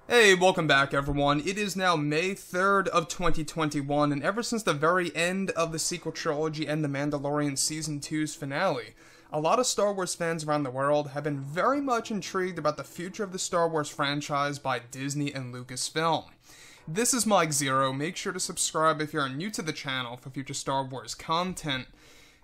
Hey, welcome back everyone. It is now May 3rd of 2021, and ever since the very end of the sequel trilogy and The Mandalorian Season 2's finale, a lot of Star Wars fans around the world have been very much intrigued about the future of the Star Wars franchise by Disney and Lucasfilm. This is Mike Zero. Make sure to subscribe if you're new to the channel for future Star Wars content.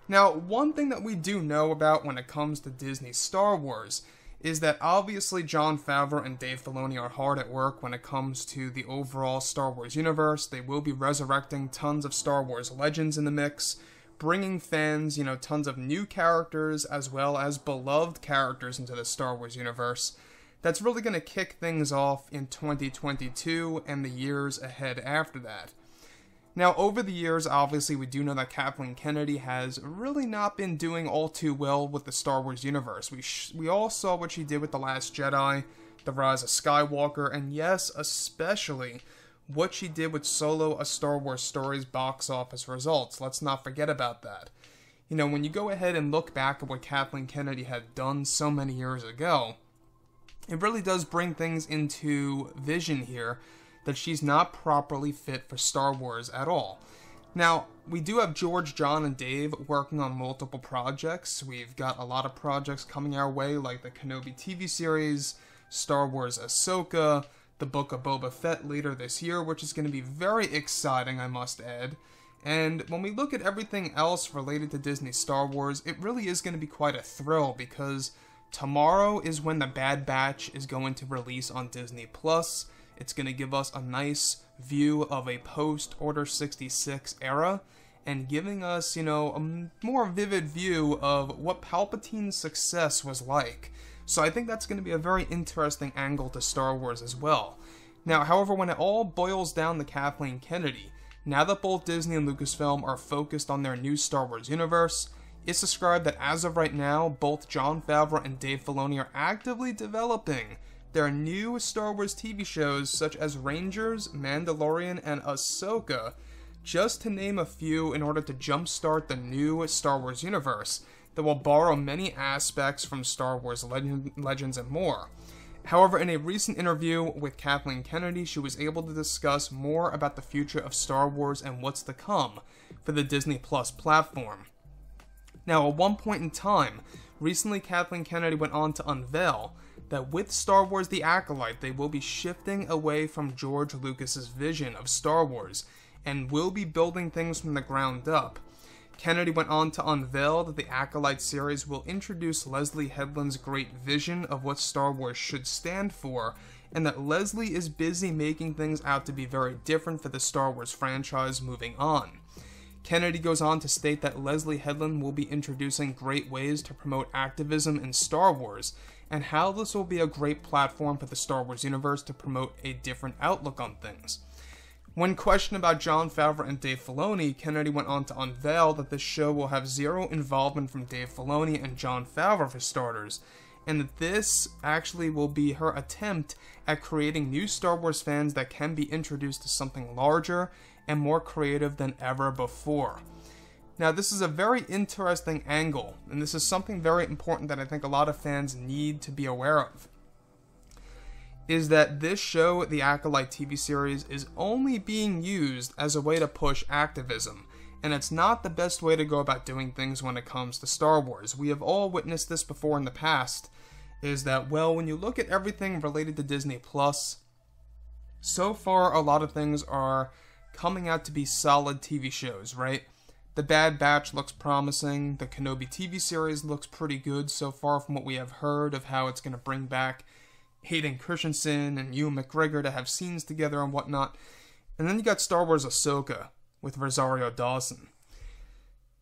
Now, one thing that we do know about when it comes to Disney Star Wars is that obviously Jon Favreau and Dave Filoni are hard at work when it comes to the overall Star Wars universe. They will be resurrecting tons of Star Wars legends in the mix, bringing fans, tons of new characters as well as beloved characters into the Star Wars universe. That's really going to kick things off in 2022 and the years ahead after that. Now, over the years, obviously, we do know that Kathleen Kennedy has really not been doing all too well with the Star Wars universe. We all saw what she did with The Last Jedi, The Rise of Skywalker, and yes, especially what she did with Solo: A Star Wars Story's box office results. Let's not forget about that. When you go ahead and look back at what Kathleen Kennedy had done so many years ago, it really does bring things into vision here that she's not properly fit for Star Wars at all. Now, we do have George, John, and Dave working on multiple projects. We've got a lot of projects coming our way, like the Kenobi TV series, Star Wars Ahsoka, the Book of Boba Fett later this year, which is going to be very exciting, I must add. And when we look at everything else related to Disney Star Wars, it really is going to be quite a thrill, because tomorrow is when The Bad Batch is going to release on Disney+. It's going to give us a nice view of a post-Order 66 era, and giving us, a more vivid view of what Palpatine's success was like. So I think that's going to be a very interesting angle to Star Wars as well. Now, however, when it all boils down to Kathleen Kennedy, now that both Disney and Lucasfilm are focused on their new Star Wars universe, it's described that as of right now, both Jon Favreau and Dave Filoni are actively developing their new Star Wars TV shows such as Rangers, Mandalorian, and Ahsoka, just to name a few, in order to jumpstart the new Star Wars universe that will borrow many aspects from Star Wars legends and more. However, in a recent interview with Kathleen Kennedy, she was able to discuss more about the future of Star Wars and what's to come for the Disney Plus platform. Now, at one point in time, recently Kathleen Kennedy went on to unveil that with Star Wars The Acolyte, they will be shifting away from George Lucas's vision of Star Wars, and will be building things from the ground up. Kennedy went on to unveil that the Acolyte series will introduce Leslie Headland's great vision of what Star Wars should stand for, and that Leslie is busy making things out to be very different for the Star Wars franchise moving on. Kennedy goes on to state that Leslie Headland will be introducing great ways to promote activism in Star Wars, and how this will be a great platform for the Star Wars universe to promote a different outlook on things. When questioned about Jon Favreau and Dave Filoni, Kennedy went on to unveil that this show will have zero involvement from Dave Filoni and Jon Favreau for starters, and that this actually will be her attempt at creating new Star Wars fans that can be introduced to something larger and more creative than ever before. Now, this is a very interesting angle, and this is something very important that I think a lot of fans need to be aware of, is that this show, the Acolyte TV series, is only being used as a way to push activism, and it's not the best way to go about doing things when it comes to Star Wars. We have all witnessed this before in the past, is that, well, when you look at everything related to Disney+, so far a lot of things are coming out to be solid TV shows, right? The Bad Batch looks promising, the Kenobi TV series looks pretty good so far from what we have heard of how it's going to bring back Hayden Christensen and Ewan McGregor to have scenes together and whatnot. And then you got Star Wars Ahsoka with Rosario Dawson.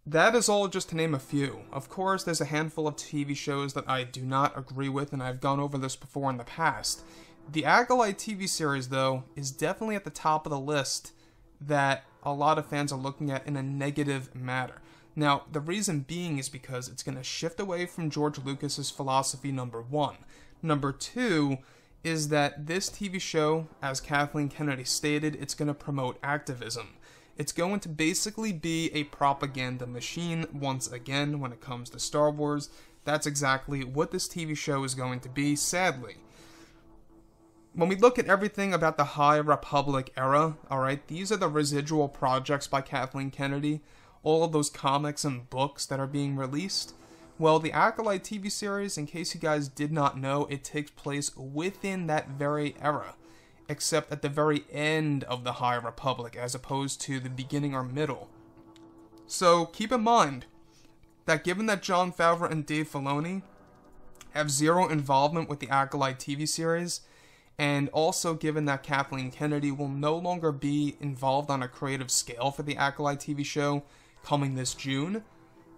That is all just to name a few. Of course, there's a handful of TV shows that I do not agree with, and I've gone over this before in the past. The Acolyte TV series, though, is definitely at the top of the list that a lot of fans are looking at in a negative manner. Now, the reason being is because it's going to shift away from George Lucas's philosophy, number one. Number two is that this TV show, as Kathleen Kennedy stated, it's going to promote activism. It's going to basically be a propaganda machine once again when it comes to Star Wars. That's exactly what this TV show is going to be, sadly. when we look at everything about the High Republic era, alright, these are the residual projects by Kathleen Kennedy, all of those comics and books that are being released. Well, the Acolyte TV series, in case you guys did not know, it takes place within that very era, except at the very end of the High Republic, as opposed to the beginning or middle. So, keep in mind that given that Jon Favreau and Dave Filoni have zero involvement with the Acolyte TV series, and also given that Kathleen Kennedy will no longer be involved on a creative scale for the Acolyte TV show coming this June,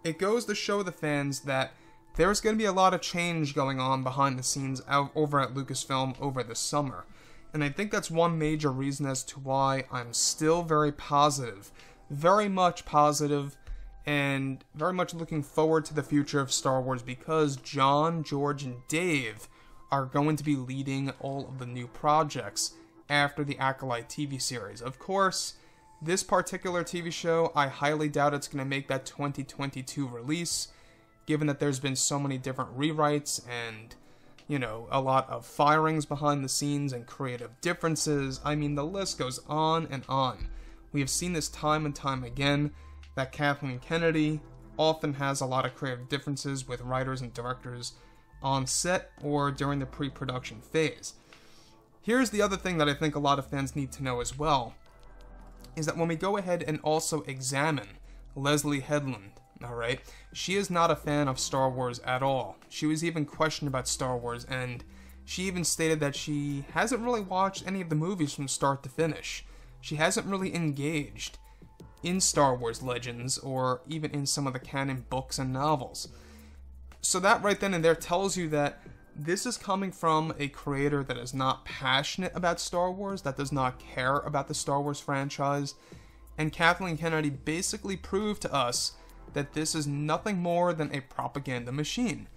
it goes to show the fans that there's going to be a lot of change going on behind the scenes over at Lucasfilm over the summer. And I think that's one major reason as to why I'm still very positive, very much positive, and very much looking forward to the future of Star Wars, because Jon, George, and Dave are going to be leading all of the new projects after the Acolyte TV series. Of course, this particular TV show, I highly doubt it's going to make that 2022 release, given that there's been so many different rewrites and, you know, a lot of firings behind the scenes and creative differences. I mean, the list goes on and on. We have seen this time and time again, that Kathleen Kennedy often has a lot of creative differences with writers and directors on set or during the pre-production phase. Here's the other thing that I think a lot of fans need to know as well, is that when we go ahead and also examine Leslie Headland, alright, she is not a fan of Star Wars at all. She was even questioned about Star Wars, and she even stated that she hasn't really watched any of the movies from start to finish. She hasn't really engaged in Star Wars Legends, or even in some of the canon books and novels. So that right then and there tells you that this is coming from a creator that is not passionate about Star Wars, that does not care about the Star Wars franchise, and Kathleen Kennedy basically proved to us that this is nothing more than a propaganda machine.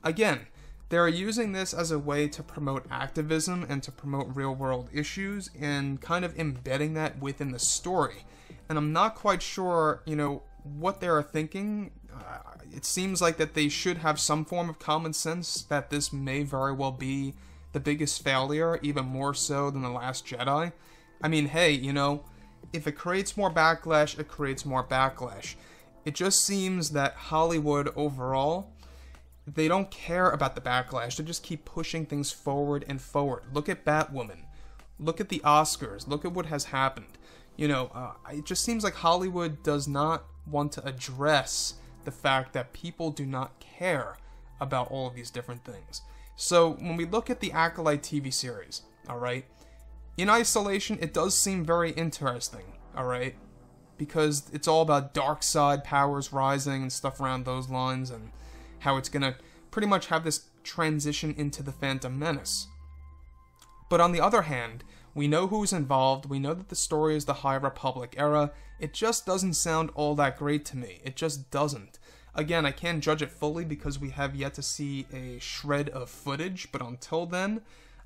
Again, they're using this as a way to promote activism and to promote real-world issues, and kind of embedding that within the story. And I'm not quite sure, you know, what they're thinking. It seems like that they should have some form of common sense that this may very well be the biggest failure, even more so than The Last Jedi. I mean, hey, you know, if it creates more backlash, it creates more backlash. It just seems that Hollywood overall, they don't care about the backlash. They just keep pushing things forward and forward. Look at Batwoman. Look at the Oscars. Look at what has happened. You know, it just seems like Hollywood does not want to address the fact that people do not care about all of these different things. So when we look at the Acolyte TV series, alright, in isolation, it does seem very interesting, alright, because it's all about dark side powers rising and stuff around those lines, and how it's gonna pretty much have this transition into the Phantom Menace. But on the other hand, we know who's involved, we know that the story is the High Republic era. It just doesn't sound all that great to me. It just doesn't. Again, I can't judge it fully because we have yet to see a shred of footage, but until then,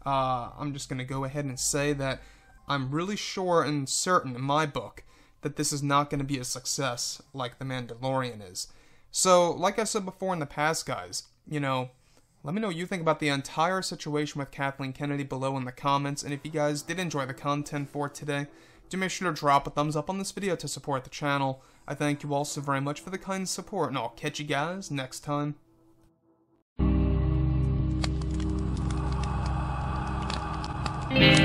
I'm just going to go ahead and say that I'm really sure and certain in my book that this is not going to be a success like The Mandalorian is. So, like I said before in the past, guys, you know, let me know what you think about the entire situation with Kathleen Kennedy below in the comments, and if you guys did enjoy the content for today, do make sure to drop a thumbs up on this video to support the channel. I thank you all so very much for the kind support, and I'll catch you guys next time. Yeah.